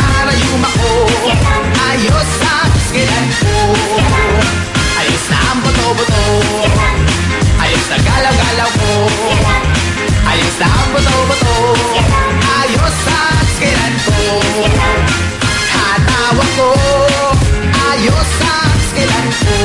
narayuma ko. Ayos ang skilan ko. Ayos na ang buto-buto. Ayos na galaw-galaw ko. Ayos na ang buto-buto. Ayos ang skilan ko. Hatawa ko. Ayos ang skilan ko.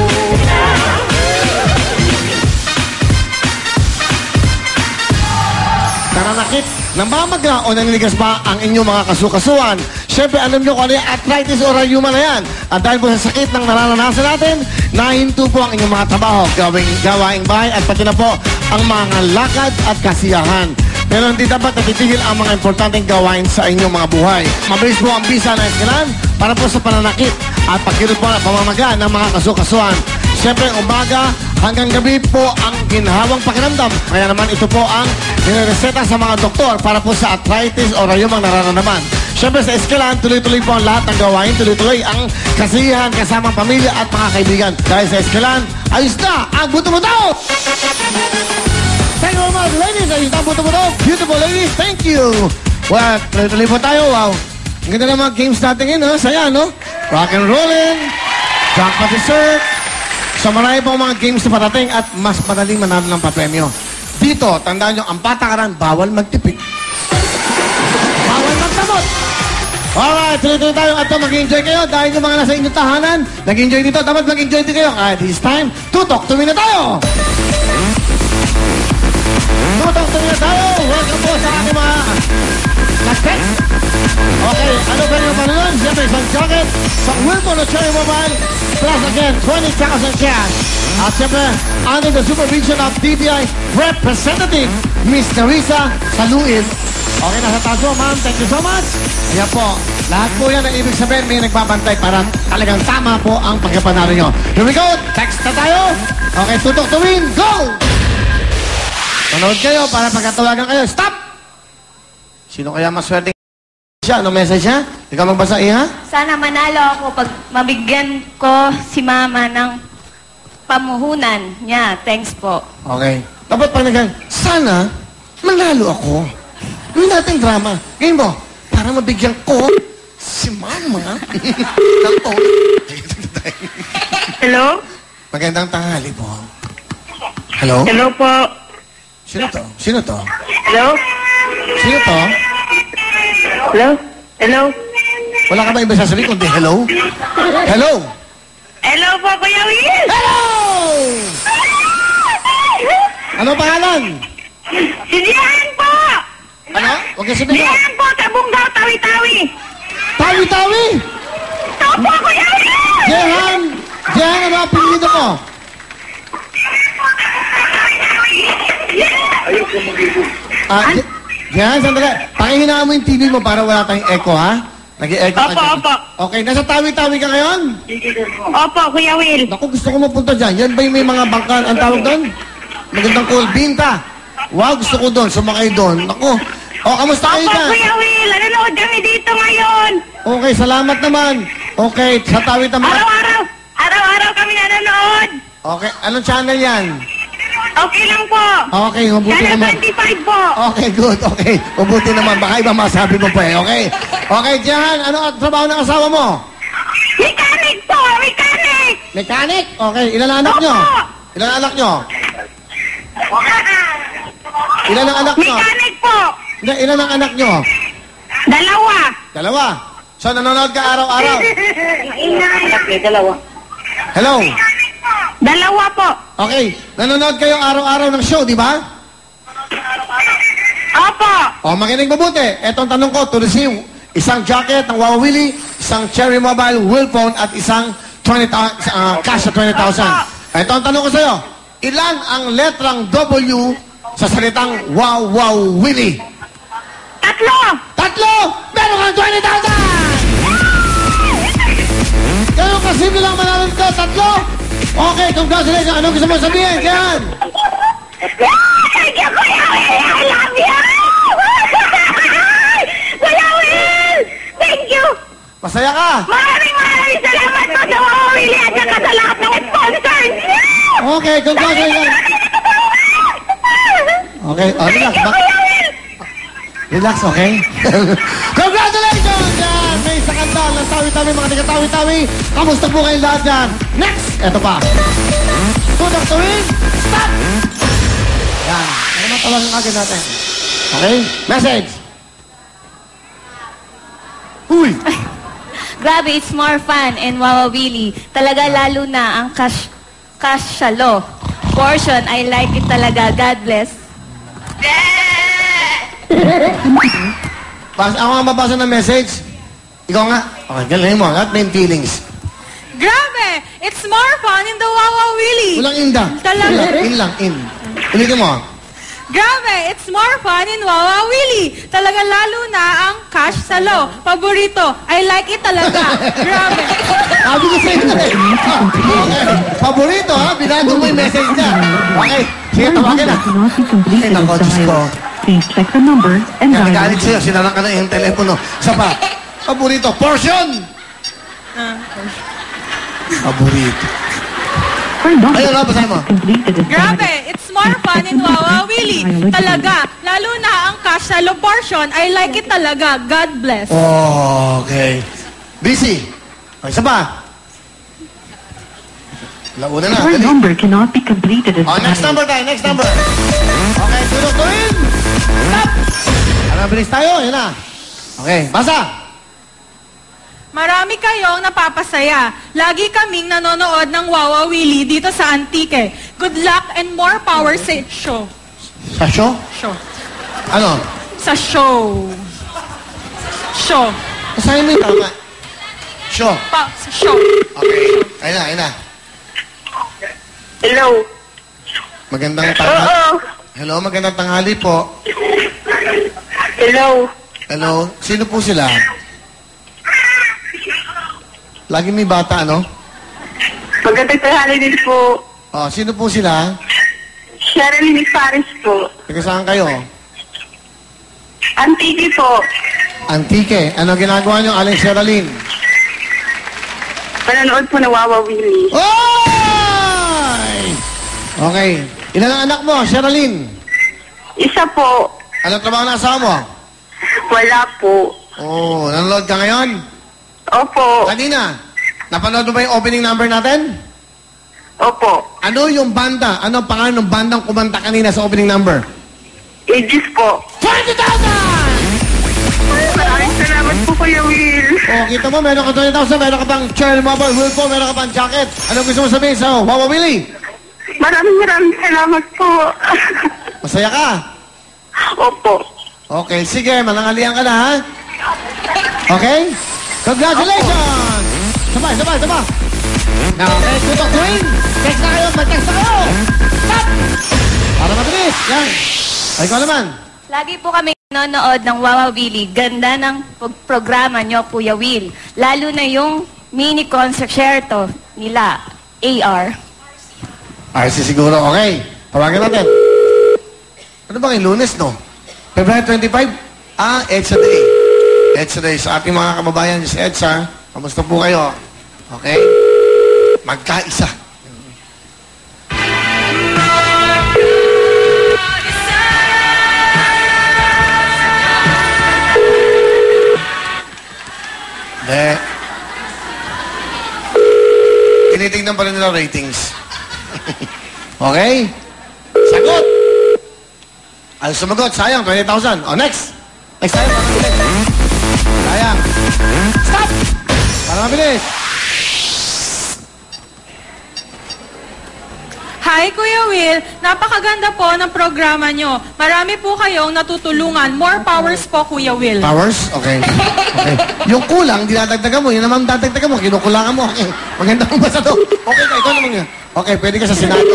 Nananakit, namamaga o naninigas ba ang inyong mga kasukasuan? Siyempre, alam nyo kung ano yung arthritis o rayuma na yan. At dahil po sa sakit ng nararanasan natin, nahinto po ang inyong mga trabaho, gawaing bahay at pati na po ang mga lakad at kasiyahan. Pero hindi dapat natitigil ang mga importanteng gawain sa inyong mga buhay. Mabilis po ang bisa na eskalan para po sa pananakit at pagkirot po na pamamaga ng mga kasukasuan. Siyempre, umaga hanggang gabi po ang ginhawang pakiramdam. Kaya naman ito po ang nireseta sa mga doktor para po sa arthritis o rayumang nararamdaman. Siyempre sa Escalan, tuloy-tuloy po ang lahat ng gawain. Tuloy-tuloy ang kasiyahan kasamang pamilya at mga kaibigan. Dahil sa Escalan, ayos na ang buto-buto! Thank you very much, ladies. Ayos na ang buto-buto. Beautiful ladies, thank you. Well, tuloy-tuloy po tayo. Wow. Ang ganda ng mga games natin yun, ha? Saya, no? Rock and rollin', jump at dessert. So marami pong mga games na parating at mas madaling manalo ng papremyo. Dito, tandaan nyo, ang patakaran, bawal magtipid. Bawal magtamot. Alright, tuloy-tuloy tayo at mag-enjoy kayo dahil yung mga nasa inyong tahanan, nag-enjoy dito, dapat mag-enjoy din kayo. This time, tutok, tumina tayo! Tutok, tumina tayo! Welcome po sa ating mga Lastex. Okay, ano ba yung panunan? Siyempre, isang jacket, sa Wilpon o Cherry Mobile, plus again, 20,000 cash. At siyempre, under the supervision of DBI Representative, Miss Narisa Saluin. Okay, nasa taas mo, ma'am. Thank you so much. Ayan po, lahat po yan ang ibig sabihin may nagbabantay para talagang tama po ang pagkapanalo nyo. Here we go, text na tayo. Okay, tutok to win, go! Manood kayo para pagkatawagan kayo. Stop! Sino kaya maswerte siya? Anong message siya? Ikaw magbasa, Iha? Sana manalo ako pag mabigyan ko si Mama ng pamuhunan niya. Thanks po. Okay. Dapat pag sana manalo ako. Gawin natin drama. Ngayon mo, para mabigyan ko si Mama ng Hello? Magandang tanghali po. Hello? Hello po. Sino to? Sino to? Hello? Sino to? Hello? Hello? Wala ka ba iba sasabihin kundi hello? Hello? Hello po, Kuya Will! Hello! Ano pangalan? Si Dian po! Ano? Huwag ka sabihin. Dian po, sa Bungaw, Tawi-Tawi! Tawi-tawi! Ito po, Kuya Will! Jehan! Jehan, ano ang pinilido mo? Jehan, sandali. Pakihinaan mo yung TV mo para wala tayong echo, ha? Nag-i-echo ka Opo, dyan. opo. Okay, nasa tawi-tawi ka ngayon? Opo, Kuya Will. Naku, gusto ko mapunta dyan. Yan ba yung may mga bangkan? Ang tawag doon? Magandang cool. Binta. Wow, gusto ko doon. Sumakay doon. Naku. O, kamusta kayo Opo, dyan? Kuya Will. Nanonood kami dito ngayon. Okay, salamat naman. Okay, sa tawid naman. Araw-araw. Araw-araw kami nanonood. Okay, anong channel yan? Okay lang po. Okay, mabuti Channel naman. 25 po. Okay, good. Okay, mabuti naman. Baka iba masabi mo pa eh. Okay. Okay, Jehan, ano ang trabaho ng asawa mo? Mechanic po. Mechanic. Mechanic? Okay, ilan ang anak nyo? Ilan ang anak nyo? Ilan ang anak nyo? Mechanic po. Hindi, ilan ang anak nyo? Dalawa. Dalawa. So, nanonood ka araw-araw? Dalawa. Hello? Dalawa po. Okay, nanonood kayo araw-araw ng show, di ba? Opo. O, makinig mabuti. Etong tanong ko, to receive isang jacket ng Wawa Willie, isang Cherry Mobile Will Phone, at isang 20, cash na 20,000. Ito ang tanong ko sa'yo. Ilan ang letrang W sa salitang Wawa Willie? Tatlo. Tatlo! Meron kang 20,000! Ganun kasimple lang manalo ko. Tatlo! Okay, congratulations. Anong gusto mo sabihin? Kaya Thank you, Kuya Will. I love you. Kuya Will. Thank you. masaya ka. Maraming salamat po sa Wawa Willie at saka sa lahat ng sponsors. Okay, congratulations. Okay, relax. Thank you, Kuya Will. Relax, okay? Congratulations! Yan, may tawi-tawi, mga taga-tawi-tawi. Kamusta po kayong lahat dyan? Next! Eto pa. Tunog tuwing, stop! Yan. Ano matawagan agad natin? Okay? Message. Uy! Grabe, it's more fun and wawawili. Talaga lalo na ang kasyalo portion. I like it talaga. God bless. Ako nga mabasa ng message. Ikaw nga. Okay, galing mo. Not main feelings. Grabe! It's more fun in the Wawa Willy! Walang inda. Talaga? In lang, in. Ulitin mo. Grabe! It's more fun in Wawa Willy! Talaga lalo na ang cash salo. Paborito. I like it talaga. Grabe. Sabi ko sa'yo na eh. Okay. Paborito ha? Binago mo yung message niya. Okay. Sige, tawagin na. Cannot be completed Ay, as nako, Diyos ko. dialed. Please check the number and Kaya dial nagalit it. sa'yo. Sinarang ka na yung telepono. Isa pa. Paborito. Portion! Paborito. For number Ayun, basahin mo. completed as Grabe! dialed. It's more fun in Wawa Willy! Talaga. Lalo na ang cash salo portion. I like it talaga. God bless. Oh, okay. Busy. Okay, isa pa. Launa na. Your Dali. number cannot be completed as Oh, next dialed. number tayo. Next number. Okay, tulog tuwin. Stop. Ano, bilis tayo. Yan na. Okay, basa. Marami kayong napapasaya. Lagi kaming nanonood ng Wawa Willy dito sa Antique. Good luck and more power sa show. Sa show? Show. Ano? Sa show. Show. Basahin mo yung tama. Show. Sa show. Okay. Ayun na, ayun na. Hello. Magandang tanghali. Oo. Hello, magandang tanghali po. Hello. Hello, sino po sila? Lagi may bata, ano? Magandang tanghali din po. Oh, sino po sila? Sherilyn Faris po. Taga saan kayo? Antique po. Antique. Ano ginagawa niyo, Aling Sherilyn? Pananood po na Wawa Willy. Oy! Okay. Ilan ang anak mo, Sherilyn? Isa po. Anong trabaho na asawa mo? Wala po. Oh, nanonood ka ngayon? Opo. Kanina, napanood mo ba yung opening number natin? Opo. Ano yung banda? Ano ang pangalan ng bandang kumanta kanina sa opening number? Aegis po. 20,000! Maraming salamat po, Kuya Will. Oh, kita mo, meron ka 20,000, meron ka pang Cherry Mobile Will po, meron ka pang jacket. Ano gusto mo sabihin sa Wawa Willy? Maraming salamat po. Masaya ka? Opo. Okay, sige, manangalian ka na, ha? Okay? Congratulations! Sabay, sabay, sabay! Okay, tutok tuwing! Text na kayo, mag-text na kayo! Stop! Para mabilis, yan. Ay, ikaw naman. Lagi po kami nanonood ng Wawa Willy. Ganda ng programa nyo, Kuya Will. Lalo na yung mini concerto nila, AR. Ay, siguro, okay. Tawagan natin. Ano ba ngayon, Lunes, no? February 25? Ah, EDSA Day. EDSA Day. Sa ating mga kababayan sa EDSA, kamusta po kayo? Okay? Magkaisa. Hindi. Tinitingnan pa rin nila ratings. Okay? Sagot! Ano sumagot? Sayang, 20,000. Oh, next! Next tayo, para mabilis. Sayang. Stop! Para mabilis. Hi, Kuya Will. Napakaganda po ng programa nyo. Marami po kayong natutulungan. More powers po, Kuya Will. Powers? Okay. Okay. Yung kulang, dinadagdagan mo. Yun naman dadagdagan mo. Kinukulangan mo. Okay. Maganda mo ba sa to? Okay ka, ikaw naman yun. Okay, pwede ka sa Senado.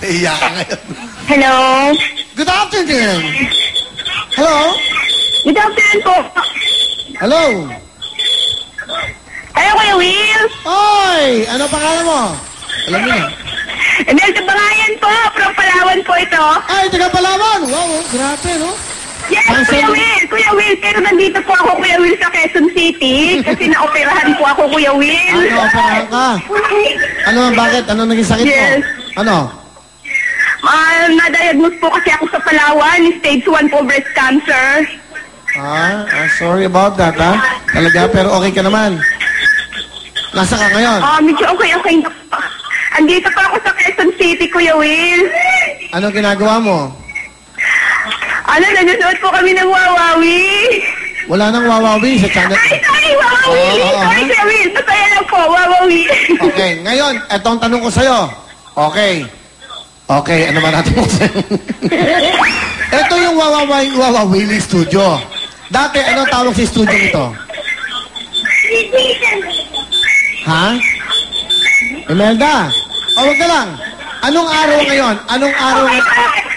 Iiyak ka ngayon. Hello. Good afternoon. Hello? Good afternoon po. Hello? Hello, Kuya Will. Oy! Ano pangalan mo? Alam mo na. Imelda Bangayan po. From Palawan po ito. Ay, taga Palawan! Wow, grabe, no? Yes, Ang Kuya sali- Will. Kuya Will. Pero nandito po ako, Kuya Will, sa Quezon City. Kasi naoperahan po ako, Kuya Will. Ano, operahan ka? Ano, bakit? Ano naging sakit mo? Yes. Ano? Na-diagnose po kasi ako sa Palawan. Stage 1 po breast cancer. Sorry about that, ha? Talaga, pero okay ka naman. Nasa ka ngayon? Medyo okay na po. Andito pa ako sa Quezon City, Kuya Will. Anong ginagawa mo? Nanonood po kami ng Wawawi. Wala nang wawawi sa channel. Sorry, Wawawi. Sorry, Kuya Will. Masaya lang po, Wawawi. Okay, ngayon, etong tanong ko sa'yo. Okay. Okay, ano ba natin mo sa'yo? Ito yung Wawawili Studio. Dati, ano tawag sa studio nito? Ha? Imelda, wag ka lang. Anong araw ngayon?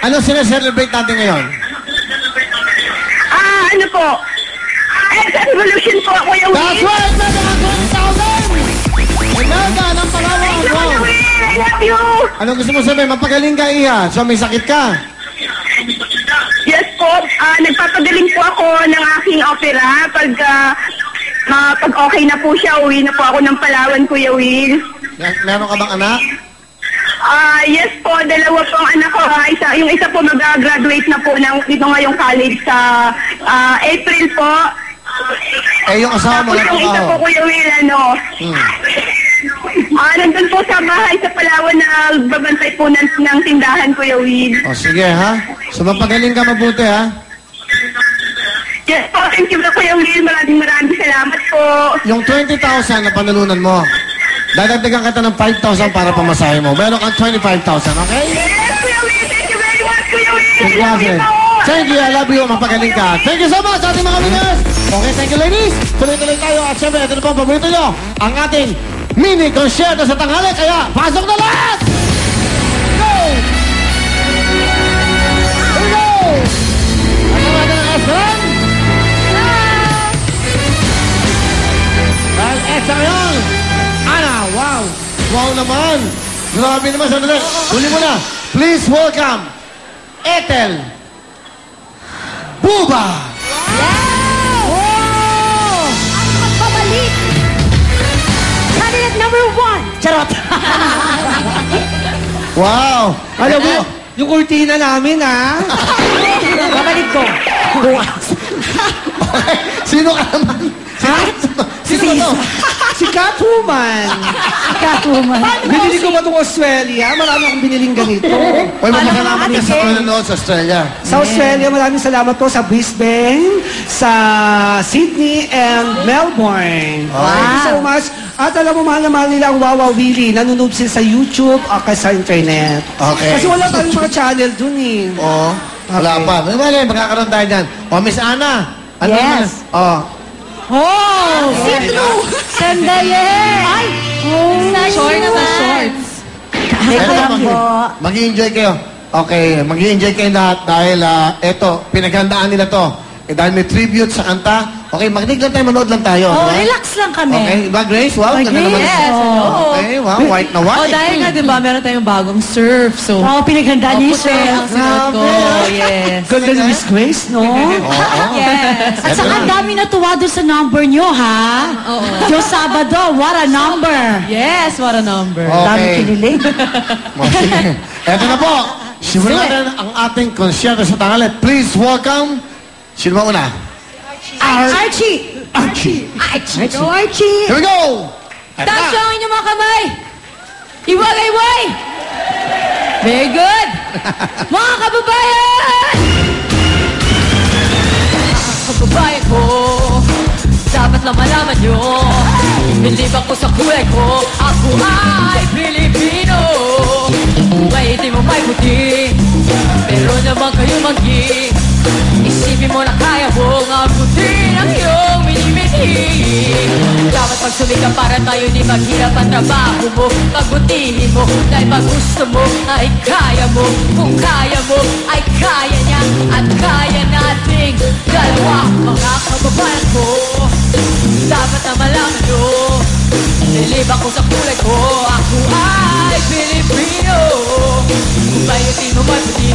Anong sineselebrate natin ngayon? Ano po? Ex-Revolution po, Kuya Will. That's right! Imelda, 20,000! Imelda, ng Palawan! Kuya Will, I love you. Anong gusto mo sabihin? Mapagaling ka, Iha. So, may sakit ka. Yes po, nagpapagaling po ako ng aking opera. Pag okay na po siya, uwi na po ako ng Palawan, Kuya Will. Meron ka bang anak? Yes po, dalawa po ang anak ko. Yung isa po mag-graduate na po dito ngayong college sa April po. Yung asawa mo, tapos yung isa po, Kuya Will, nandun po sa bahay sa Palawan na babantay po ng tindahan, Kuya Will. Sige, ha? So, mapagaling ka mabuti, ha? Yes po, thank you po, Kuya Will. Maraming salamat po. Yung 20,000 na panalunan mo, dadagdagan kita ng 5,000 para pamasahe mo. Meron kang 25,000, okay? Yes, Kuya Will. Thank you very much, Kuya Will. I love you po. Thank you, I love you. Mapagaling ka. Thank you so much, ating mga winners. Okay, thank you, ladies. Tuloy-tuloy tayo. At syempre, ito na po ang paborito nyo. Ang ating mini concierto sa tanghali. Kaya, pasok na lahat! Go! Here we go! At naman ng S1. Dahil extra ngayon. Ana, wow! Wow naman! Grabe naman, sandali. Huli mo na. Please welcome, Ethel Buba! Magbabalik! Candidate number 1! Charot! Wow! Alam mo, yung kurtina namin, ha? Babalik ko. Bukas. Okay, sino ka naman? Ha? Sino to? Si Catwoman. Catwoman. Binili ko ba itong Australia? Marami akong biniling ganito. Uy, magkakalaman din sa nanonood sa Australia. Sa Australia, maraming salamat po sa Brisbane, sa Sydney, and Melbourne. Thank you so much. At alam mo, mahal na mahal nila ang Wawa Willie. Nanonood sila sa YouTube o sa internet. Okay. Kasi wala tayong mga channel dun eh. Oo. Wala pa. May magkakaroon tayo dyan. O, Miss Ana. Ano Yes. naman? Oh! See-through! Sandali! Ay! Short na shorts. Teka lang po. Mag-i-enjoy kayo. Okay, mag-i-enjoy kayo lahat dahil eto, pinaghandaan nila to. Dahil may tribute sa kanta. Okay, makinig lang tayo, manood lang tayo. Oh, diba? relax lang kami. Okay, ba Grace? Wow, ganda naman. Yes, Okay, wow, white na white. dahil nga, di ba, meron tayong bagong surf. So, Oh, pinaghandaan niyo, puti sir. ang suot ko. Yes. Ganda ni Miss Grace, no? Yes. At saka ang dami natuwa doon sa number niyo, ha? Oo. Yung Sabado, what a number. Yes, what a number. Dami Okay. kinilig. Eto na po. Simulan natin ang ating konsyerto sa tanghali. Please welcome. Sino ba una? Archie! Archie. Go, Archie! Here we go! Eto Taas na. ang inyong mga kamay. Iwalay-way. Very good. Mga kababayan! Mga kababayan ko, dapat lang malaman nyo, hindi ba ko sa kulay ko, ako ay Pilipino. May itim o may puti, pero naman kayo magi. Isipin mo na kaya mong abutin ang iyong minimiti. Dapat pag sumika para tayo di maghirap ang trabaho mo. Pagbutihin mo dahil pag gusto mo ay kaya mo. Kung kaya mo ay kaya niya at kaya nating dalawa. Mga kababayan ko, dapat na malaman nyo, nilibak ko sa kulay ko, ako ay Pilipino. Kung bayutin mo may puti,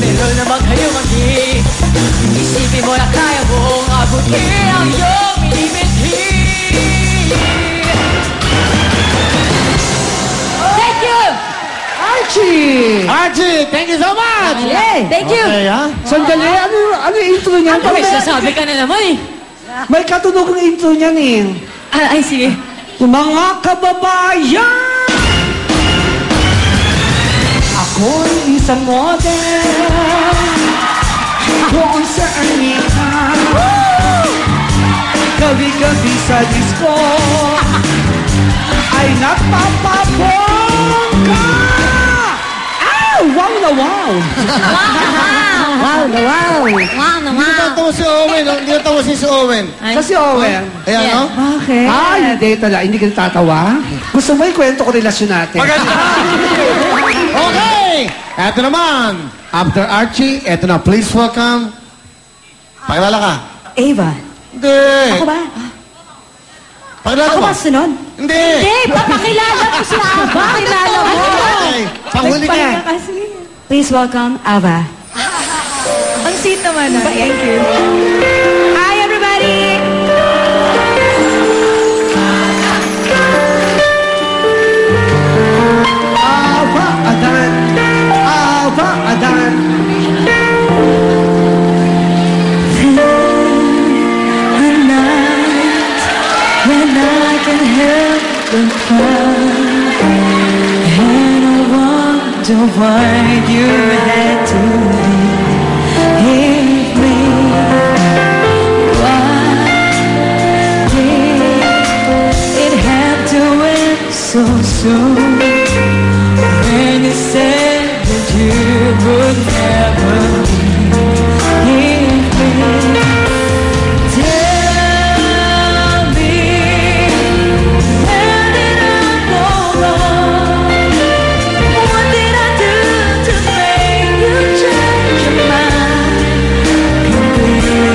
pero naman kayo magi. Isipin mo na kaya mong abutin ang iyong minimiti. Thank you! Archie! Archie, thank you so much! Yay! Thank you. Okay, ha? Sandali, ano yung intro niyan? May sasabi ka na naman eh. May katunog ng intro niyan eh. Ay, sige. Mga kababayan! Ako'y isang model doon sa Ermita. Gabi-gabi sa disco ay nagpapabongga! Ah! Wow na wow! Wow na wow. Hindi ko tawa si Owen, no? Hindi ko tawa si Owen. Sa si Owen. Ayan, no? Bakit? Ay, hindi talaga. Hindi ka natatawa? Gusto mo ikwento ko relasyon natin? Okay! Eto naman. After Archie, eto na. Please welcome. Pakilala ka. Ava. Hindi. Ako ba? Pakilala Ako mo. ba sunod? Hindi. Hindi, papakilala ko si Ava. Pakilala mo. Okay. Panghuli ka. Please welcome Ava. Ang sweet naman. Thank you. Hi, everybody. Ava Adan. Ava Adan. A night when I can help but cry, and I wonder why you had to leave me. Why did it have to end so soon? When you said that you would never leave me. Tell me, where did I go wrong? What did I do to make you change your mind completely?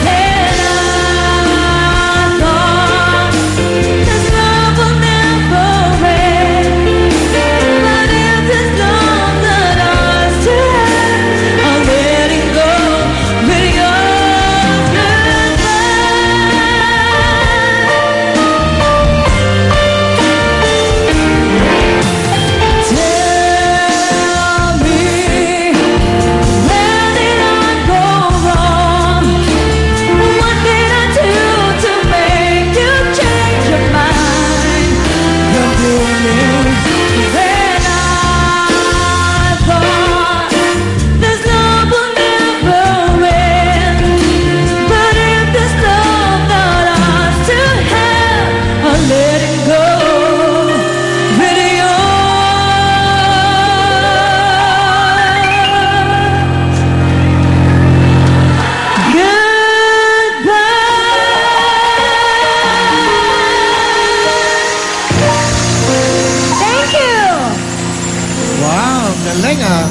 And I thought this love will never end. But if this love that I still have, I'm letting go with your Tell me, where did I go wrong? What did I do to make you change your mind completely? When I thought this love will never end, but if this love that I still have, I'm letting go with Thank you! Wow, galing ah.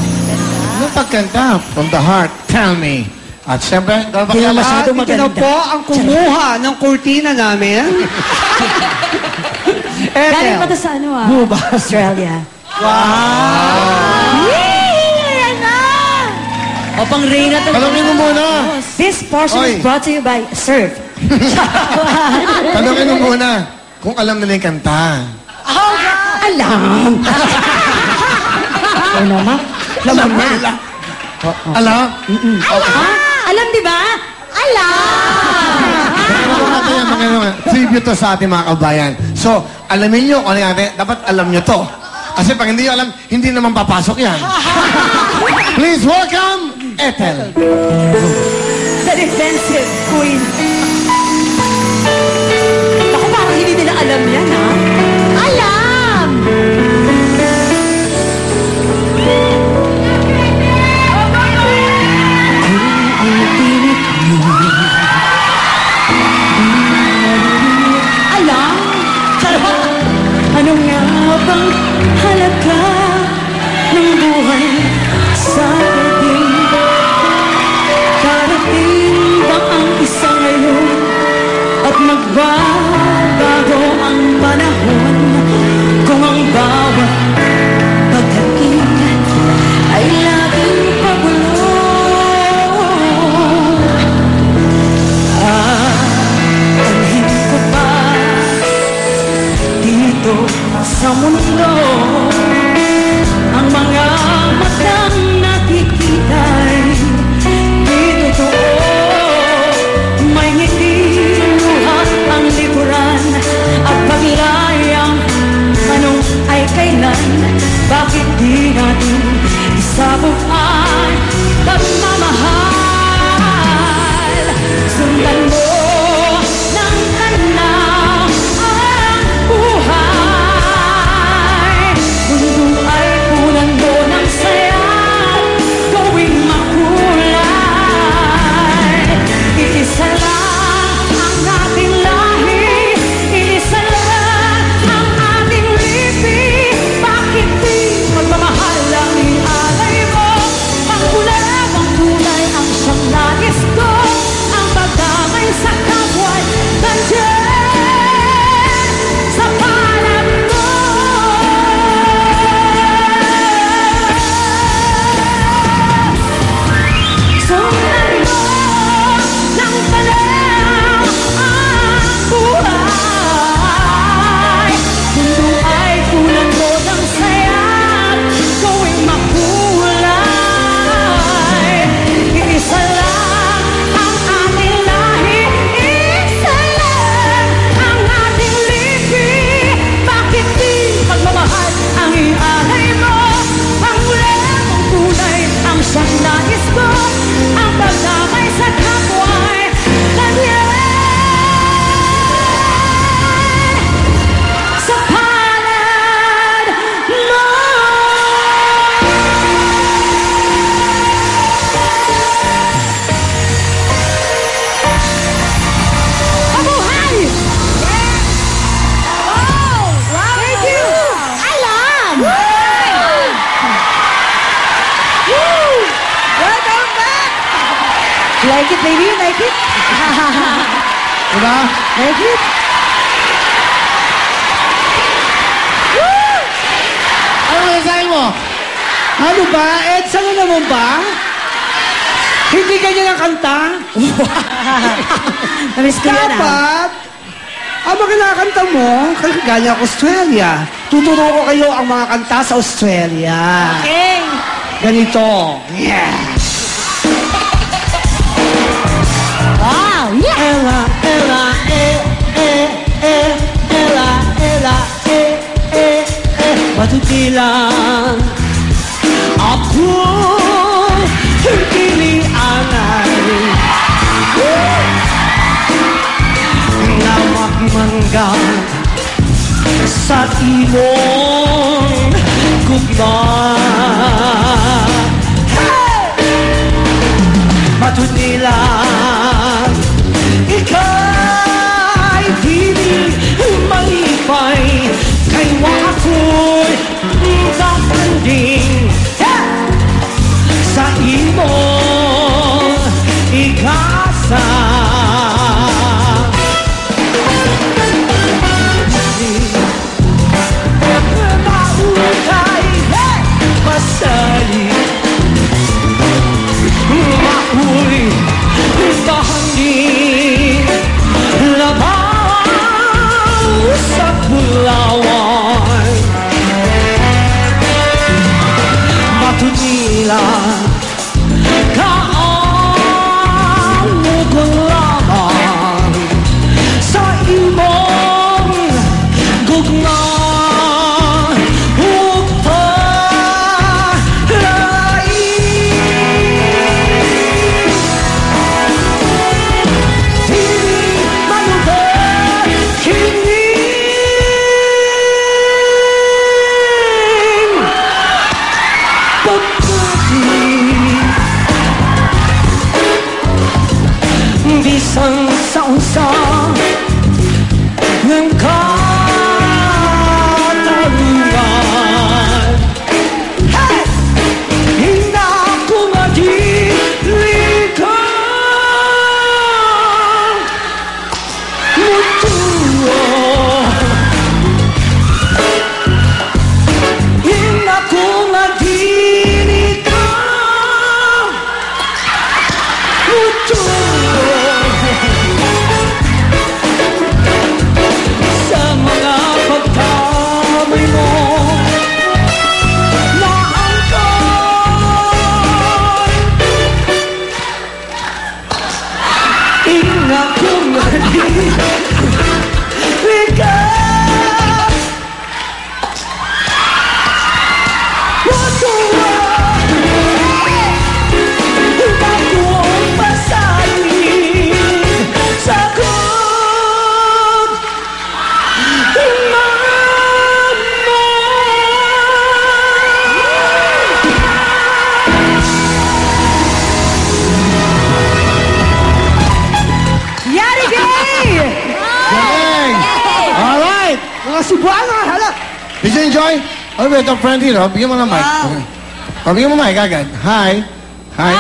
Anong pagkanta? From the heart, tell me. At siyempre, Hindi pakilala na sa masyado At ito na maganda. po ang kumuha ng kurtina namin. Galing pa to Ethel. sa ano ah? Buba. Australia. Wow! Yay! Ayan na! O pang Reyna to. Tanungin mo muna. This portion Oy. is brought to you by Surf. Tanungin mo muna kung alam nila yung kanta. Alam! Ano naman? Alam na. Alam? Ha? Alam, di ba? Alam! Tribute to sa ating mga kabayan. So, alamin nyo kung ano yung ating, dapat alam nyo to. Kasi pag hindi nyo alam, hindi naman papasok yan. Please welcome, Ethel. The defensive queen. Ako parang hindi nila alam yan, ha? Alam! Alam? Ano nga bang halaga ng buhay sa atin? Darating ba ang isa ngayon at magbabago ang panahon kung ang bawat pagdating ay laging pagulo? Anhin ko ba dito sa mundo ang mga matang nakikita? Like it, baby? Like it? Diba? Like it? Ano masasabi mo? Ano ba? Edsa na naman ba? Hindi ganyan ang kanta? Namiss ko yun, ah. Dapat, ang mga kinakanta mo, kagaya ko Australia. Tuturo ko kayo ang mga kanta sa Australia. Okay. Ganito. Yeah. Wow, yeah. Ella, Ella, Ella, Ella, Matutilang ako pilianay na magmangga sa imong gugma. Matutilang ika'y dili malipay kay wako'y kapanding sa imong ikasa. Mautay pasali mauwi bahangin labaw sa Pulawan. Matunila kaamukon lamang sa imong gugma. Bisang sa-unsa ng katarungan. Hey! Hina ko madilikan mutuo. Hina ko madilikan mutuo. Sa mga pagkamay mo na angkan, ina ko naliligam. Watuwa, bago ang pasalig sa Yari Gay! Galing! Alright! mga Cebuana, hala. Did you enjoy? Oh, wait, a friend here. Bigyan mo ng mic. Okay. Oh, bigyan mo mic agad. Hi. Hi.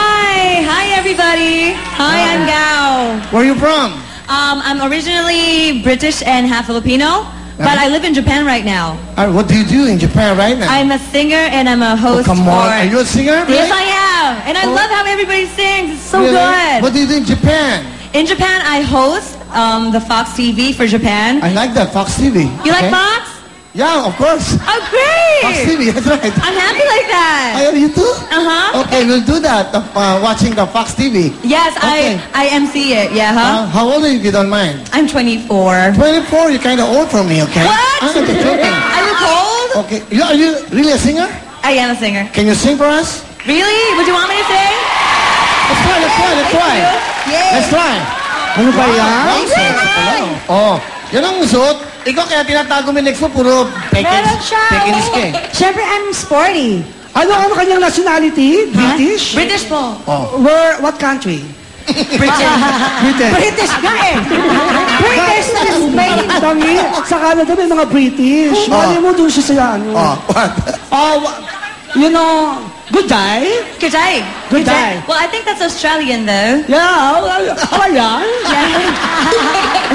Hi everybody. Hi, I'm Gao. Where are you from? I'm originally British and half Filipino, but I live in Japan right now. What do you do in Japan right now? I'm a singer and I'm a host. Oh, come on. for- Are you a singer? Really? Yes, I am, and I Oh. love how everybody sings. It's so Really? good. What do you do in Japan? In Japan, I host the Fox TV for Japan. I like that, Fox TV. You like Okay. Fox? Yeah, of course. Oh, great! Fox TV, that's right. I'm happy like that. Oh, you too? Uh-huh. Okay, we'll do that, watching the Fox TV. Yes, Okay. I MC it. Yeah, huh? How old are you, if you don't mind? I'm 24. 24, you're kind of old for me, okay? What? I'm just joking. I look old? Okay, are you really a singer? I am a singer. Can you sing for us? Really? Would you want me to sing? Let's try, let's try, let's try. Yay! Let's try. Ano ba yan? Oh, yan ang suot. Ikaw kaya tinatago mo next mo, puro Meron siya. Pekinis ka eh. Siyempre, I'm sporty. Ano kanyang nationality? British? British po. Where, what country? Britain. Britain. British nga eh. British na Spain. Tangi, sa Canada may mga British. Mali mo doon siya sa ano. Oh, what? Oh, you know, good day. Good day. Good day. Well, I think that's Australian, though. Yeah, oh yeah.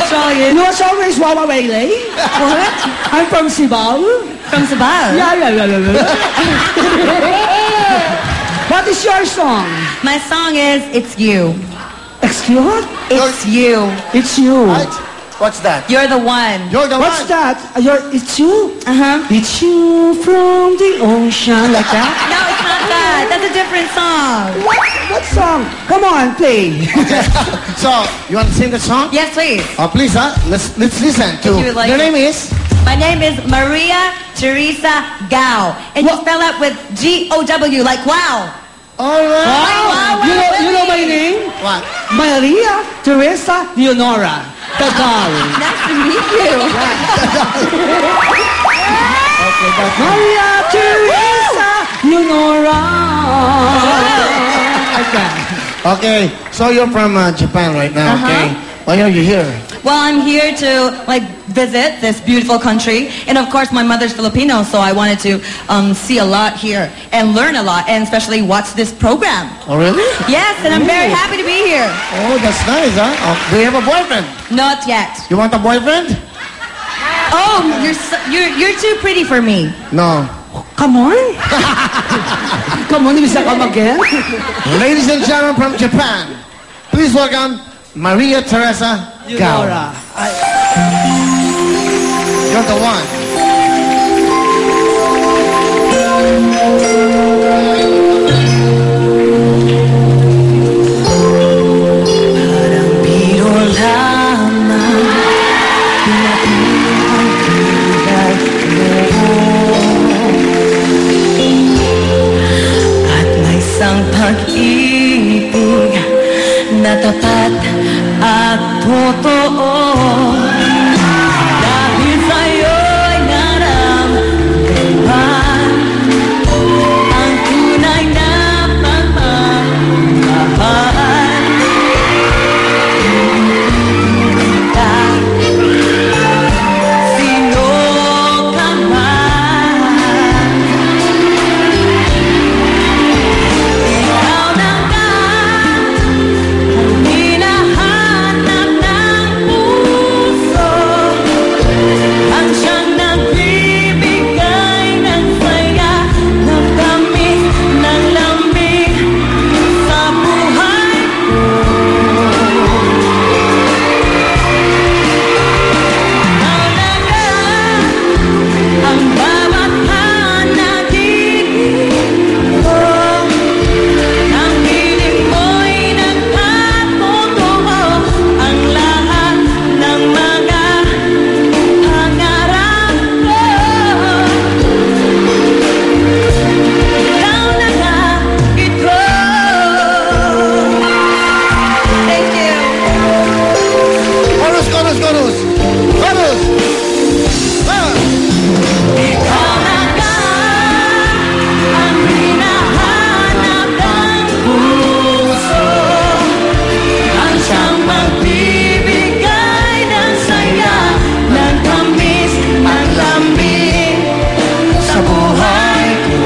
Australian. You was always Wawa Waylay. What? I'm from Cebu. From Cebu? Yeah. What is your song? My song is It's You. Excuse? It's You. It's you. Right? What's that? You're the one. You're the What's one. that? It's you? Uh-huh. It's you from the ocean, like that? No, it's not that. That's a different song. What song? Come on, play. So, you want to sing the song? Yes, please. Please, let's listen to. you would like Your it. name is? My name is Maria Teresa Gao. And you spell that with G-O-W, like wow. All right. Wow, You know my name? What? Maria Teresa Leonora Tagal. Nice to meet you. Maria Teresa Leonora. Okay, so you're from Japan right now, okay? Why are you here? Well, I'm here to visit this beautiful country, and of course my mother's Filipino, so I wanted to see a lot here and learn a lot, and especially watch this program. Oh, really? Yes, and I'm very happy to be here. Oh, that's nice, huh? Do you have a boyfriend? Not yet. You want a boyfriend? Oh, you're too pretty for me. No. Come on. Come on, bisa come again? Ladies and gentlemen from Japan, please welcome Maria Teresa Gao. Leonora. You're the one. Parang biro lamang pinatibang tulad mo. At may isang pag-ibig na tapat at totoo. Dahil sa'yo'y naramdaman ang tunay na pagmamahal. Sino ka man, ikaw na nga ang hinahanap ng puso, ang siyang nagbibigay ng saya, ng tamis, ng lamig sa buhay ko. Mahalaga ang bawat panaginip ko. Ang piling mo'y nagkatotoo, ang lahat ng mga pangarap ko. Ikaw na nga ito. Thank you. Chorus, chorus, chorus. Chorus. Ah. Ikaw na nga ang hinahanap ng puso, ang siyang magbibigay ng saya, ng tamis, ng lamig sa buhay ko.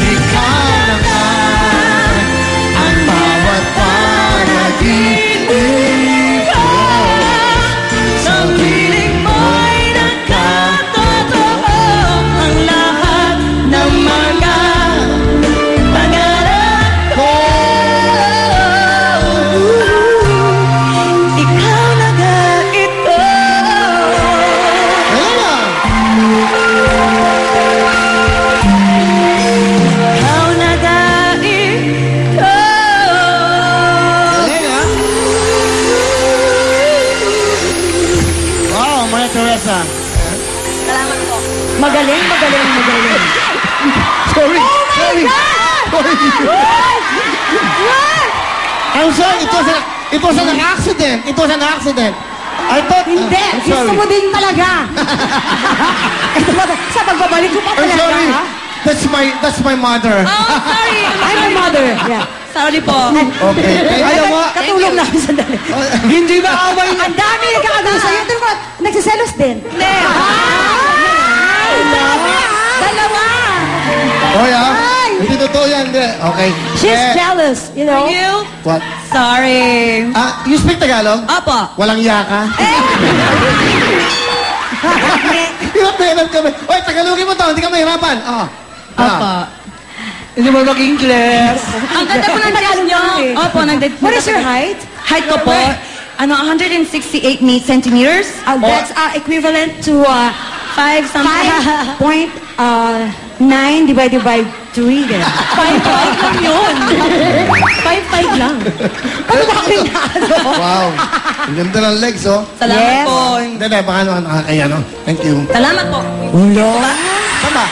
Ikaw na nga ang bawat panaginip ko. Sa piling mo'y nagkatotoo, ang lahat ng mga pangarap ko. Ikaw na nga ito. Ayan na. Ikaw na nga ito. Galing, ha? Wow, Maria Teresa. Salamat po. Magaling. Sorry. Sorry. I'm sorry. It was an accident. It was an accident. I thought... Hindi, I'm gusto sorry. mo din talaga. Sa pagbabalik ko pa I'm talaga, sorry. ha? That's my mother. Oh, sorry. I'm a mother. Yeah. Sorry po. Okay. Alam mo, Katulong namin sandali. hindi ba away Ang dami nagkakagulo sa'yo. Ito mo, nagsiselos din. Hindi. Okay, hindi totoo yan. Hindi. Okay. She's jealous, you know. You? What? Sorry. You speak Tagalog? Opo. Walang yaka? Hirap kami. Oy, Tagalogin mo to. Hindi ka mahirapan. Opo. Hindi mo mag-English. Ang ganda po ng dress nyo. Opo, What is your height? Height ko po, 168 centimeters. That's equivalent to 5 something. 5.9 divided by 3 then. 5'5 lang yun. 5'5 lang. Ano ba pinado? Wow. Ang ganda ng legs, oh. Salamat po. Hindi, baka naman nakakaya, no? Thank you. Salamat po. Ulo. Tama.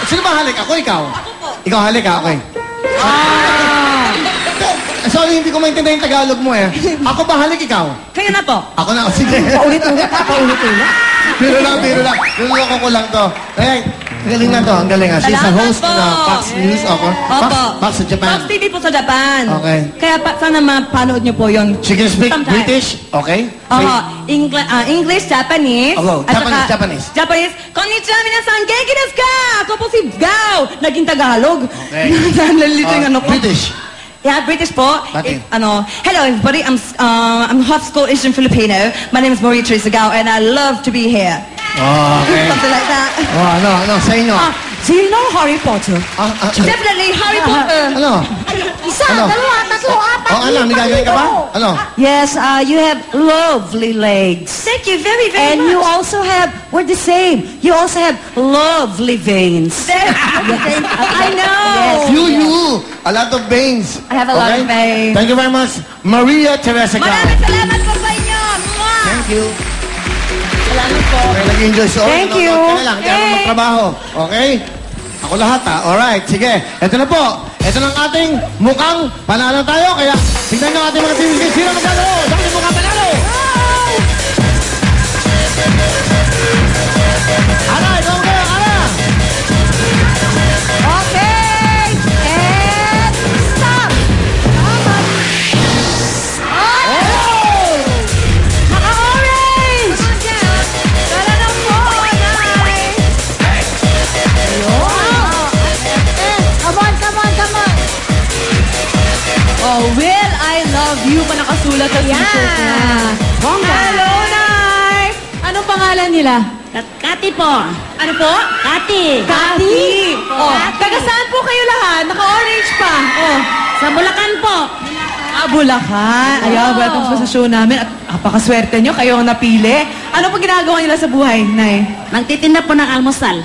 Sino ba halik? Ako, ikaw? Ikaw halik, okay. Sorry, hindi ko maintindihan yung Tagalog mo eh. Ako ba halik, ikaw? Kayo na po. Ako na, sige. Paulit-ulit ha, paulit-ulit. Biro lang. Niloloko ko lang to. Ay, ang galing na to, ang galing ha. She's a Salamat host po. na Fox News, okay? Opo. Fox sa Japan. Fox TV po sa Japan. Okay. Kaya sana mapanood nyo po yun. She can speak Sometime. British, okay? English, Japanese. Oh, at saka Japanese. Japanese. Konnichiwa, minasan, genki desu ka? Ako po si Gao. Naging Tagalog. Okay. Nalilito yung ano ko. British. Yeah, British po. Bakit? Hello everybody, I'm half school Asian Filipino. My name is Maria Teresa Gao and I love to be here. Oh, okay. Something like that. Oh, ano, sa inyo. Do you know Harry Potter? Definitely Harry Potter. Ano? Isa, Ano? dalawa, tatlo, apat. Oh, ano, may gagawin ka ba? Ano? Yes, you have lovely legs. Thank you very, very And much. you also have, we're the same. You also have lovely veins. I know. Yes. You. A lot of veins. I have a lot of veins. Thank you very much, Maria Teresa Gao. Maraming salamat po sa inyo. Mwah! Thank you. Salamat po. Okay, nag-enjoy so. Thank you. Ka na lang, hindi ako magtrabaho. Okay? Ako lahat ha. Alright, sige. Ito na po. Ito na ang ating mukhang panalo tayo. Kaya tignan nyo ang ating mga TV. Sino magkano? Bakit mukhang panalo? Alright, okay, Ara. Okay. And stop. Naka-orange. Tara na po, Nay. Come on. Oh, Will, I love you pa nakasulat sa t-shirt niya. Hello, Nay! Anong pangalan nila? Kati po. Ano po? Kati. Oh, taga saan po kayo lahat? Naka-orange pa. Oh. Sa Bulacan po. Bulacan. Ayaw, welcome po sa show namin. At apakaswerte nyo, kayo ang napili. Ano po ginagawa nila sa buhay, Nay? Nagtitinda po ng almusal.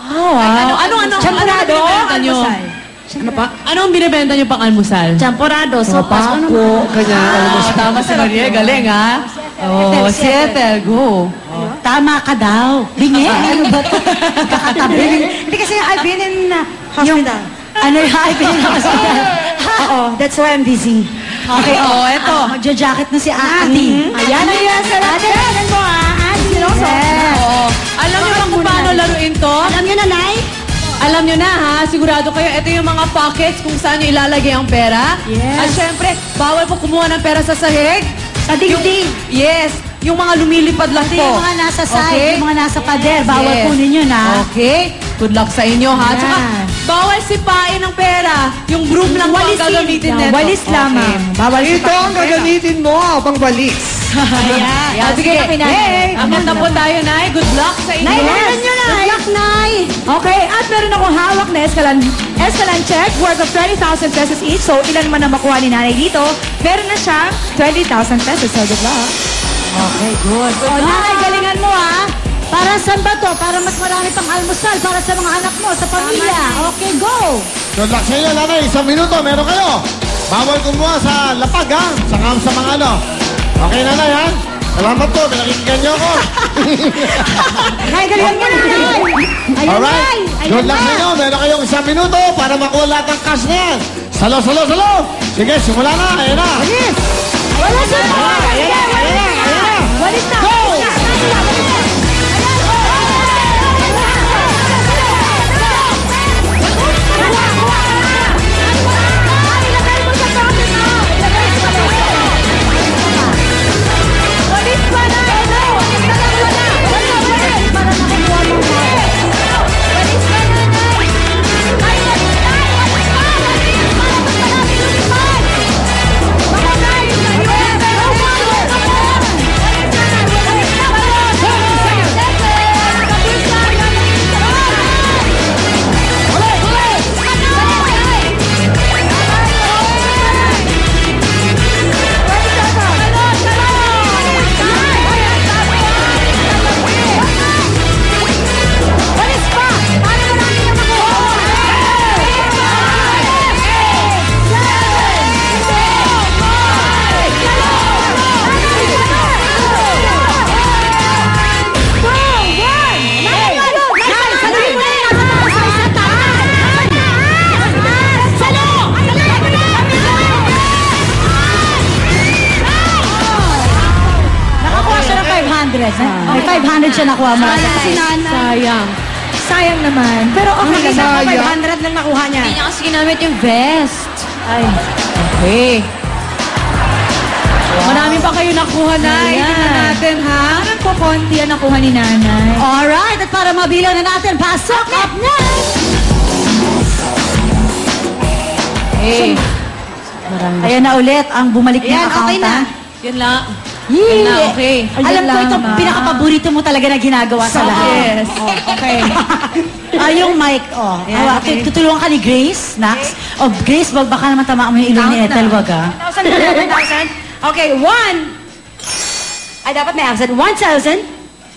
Oh, wow. Ano Champurado, binibenta nyo? almusal. Ano pa? Ano ang binibenta nyo pang almusal? Champurado, sopas. Ano Po, kanya. Tama si Maria, galing ha? Oh, Seattle, go. Tama ka daw. Bingi? Ano ba ito? Kakatabi. Hindi kasi I've been in hospital. I've been in hospital. Oo, that's why I'm busy. Okay, eto. Magja-jacket na si Ate. Ayan, sarap. Ayan mo Siloso. Oo. Alam niyo ba kung paano laruin to? Alam niyo na, Nay? Alam nyo na ha, sigurado kayo, ito yung mga pockets kung saan nyo ilalagay ang pera. Yes. At syempre, bawal po kumuha ng pera sa sahig. Sa dingding. Yes, yung mga lumilipad lang Kasi po. yung mga nasa side, Okay? yung mga nasa pader, bawal Yes. kunin yun, ha? Okay, good luck sa inyo ha. Yan. Tsaka, bawal sipain ng pera. Yung broom lang po ang Walis gagamitin lang. nito. Walis lamang. Bawal Ito ang gagamitin mo, pang balis. Ayan. Yeah, sige, Hey, amat na po tayo, Nay. Good luck sa inyo. Nay, meron nyo, Nay. Good luck, Nay. Okay, at meron akong hawak na Escalan check worth of 20,000 pesos each. So, ilan man na makuha ni Nanay dito, meron na siya 20,000 pesos. So, good luck. Okay, good. Nanay, galingan mo, ha? Para saan ba to? Para mas marami pang almusal para sa mga anak mo, sa pamilya. Okay, go. Good luck sa inyo, nanay. Isang minuto, meron kayo. Bawal kumuha sa lapag, ha? Sa mga ano. Okay, nanay, ha? Salamat po, pinakikinggan niyo ako. Nay, galingan mo, Nanay. Ayan, Alright. Nay. Good luck sa inyo. Meron kayong isang minuto para makuha lahat ng cash na yan. Salo. Sige, simula na. Ayan na. Yes. Wala siya. Ayan na. Walis na. Go! Walis pa na. May 500 siya nakuha mo. Si nanay. Sayang. Sayang naman. Pero okay Hindi lang. sayang. 500 lang nakuha niya. Hindi niya kasi ginamit yung vest. Ay. Okay. Marami pa kayo nakuha na. Ayan. Tingnan natin, ha? Parang po konti ang nakuha ni nanay. Alright, at para mabilang na natin, pasok up next! Okay. Ayan na ulit ang bumalik Ayan, na account. okay na. ha? Yan lang. Yee! Yan na, okay. Alam ko Ayun ito, lang, pinakapaborito mo talaga na ginagawa sa lahat. Yes. Okay. Yung mic, Ayan, okay. Tutulungan ka ni Grace, Nax. Grace, baka naman tamaan mo yung ilong ni Ethel, wag ah. 1,000. Okay, 1. Ay, dapat may accent. 1,000.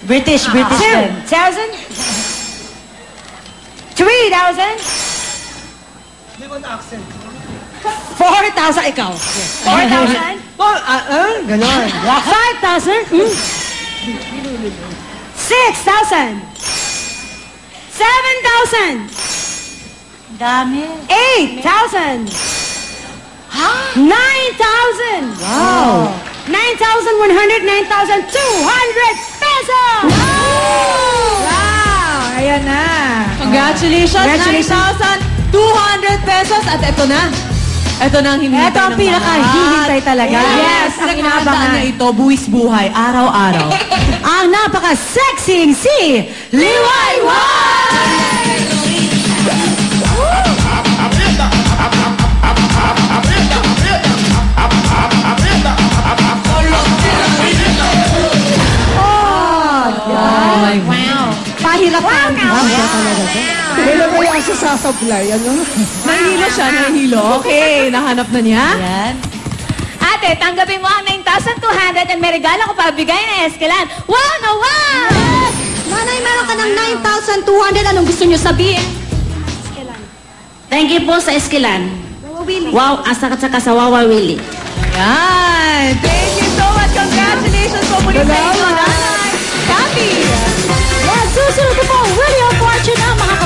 British din. 2,000. 3,000. 4,000. Ikaw. 4,000. Ganon. 5,000. 6,000. 7,000. Dami. 8,000. 9,000. Wow. 9,100, 9,200 pesos! Wow! Ayan na. Congratulations. Congratulations. 9,200 pesos. At ito na. Ito na ang hinihintay Ito ang ng pinaka-hihintay talaga. Yes. Ang Ang inaabangan. na ito, buwis buhay, araw-araw. Ang napaka-sexy si Liwayway! Wow. Pahirapan. Kailan kaya siya sasablay? Ano? Nahihilo siya, nahihilo. Okay, nahanap na niya. Yan. Ate, tanggapin mo ang 9,200 and may regalo ko pa bigay na Eskelan. Wow na wow! Nanay, meron ka ng 9,200. Anong gusto niyo sabihin? Thank you po sa Esquilan. Wow, asa ka sa Wawa Willie. Yan. Thank you so much. Congratulations po muli sa inyo, Nanay. Happy! Yes, susunod po, Wheel of Fortune ang mga